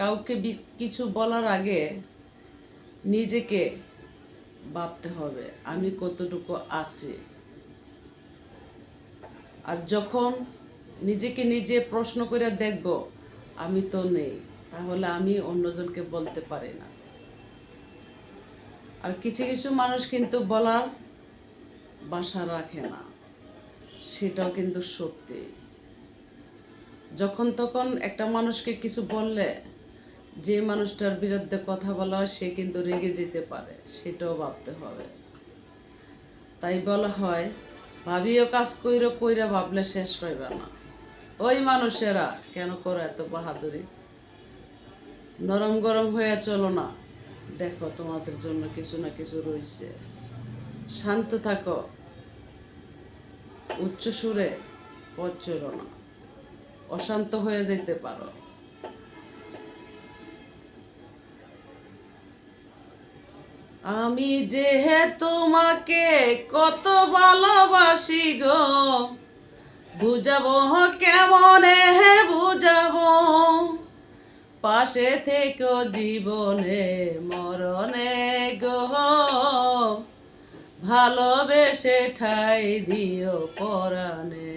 কাউকে কিছু বলার আগে নিজেকে ভাবতে হবে আমি কতটুকু আছি। আর যখন নিজেকে নিজে প্রশ্ন করে দেখব আমি তো নেই, তাহলে আমি অন্যজনকে বলতে পারি না। আর কিছু কিছু মানুষ কিন্তু বলার ভাষা রাখে না, সেটাও কিন্তু সত্যি। যখন তখন একটা মানুষকে কিছু বললে যে মানুষটার বিরুদ্ধে কথা বলা হয় সে কিন্তু রেগে যেতে পারে, সেটাও ভাবতে হবে। তাই বলা হয় ভাবিও কাজ কইরা কইরা ভাবলে শেষ পাইবে না। ওই মানুষেরা কেন করে এত বাহাদুরি? নরম গরম হয়ে চলো না, দেখো তোমাদের জন্য কিছু না কিছু রয়েছে। শান্ত থাকো, উচ্চ সুরে পথ চলো না, অশান্ত হয়ে যেতে পারো। আমি যে তোমাকে কত ভালোবাসি গো, বুঝাবো কেমনে বুঝাবো, পাশে থেকো জীবনে মরণে গো, ভালোবেসে ঠাই দিও পরাণে।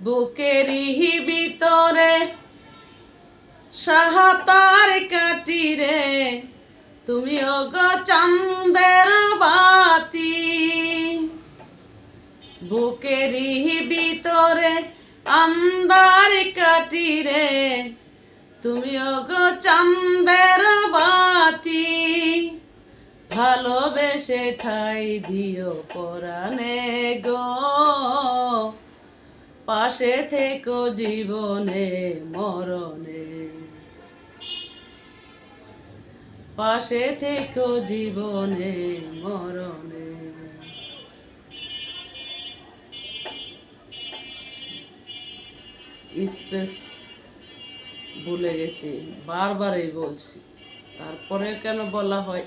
বুকেরই ভিতরে সাহাতার কাটি রে, তুমি ওগো চাঁদের বাতি। বুকেরই ভিতরে আন্ধার কাটি রে, তুমি ওগো চাঁদের বাতি। ভালোবেসে ঠাই দিও পরাণে গো, পাশে থেকো জীবনে মরণে, পাশে থেকো জীবনে মরণে। স্পেস ভুলে গেছি, বারবারই বলছি, তারপরে কেন বলা হয়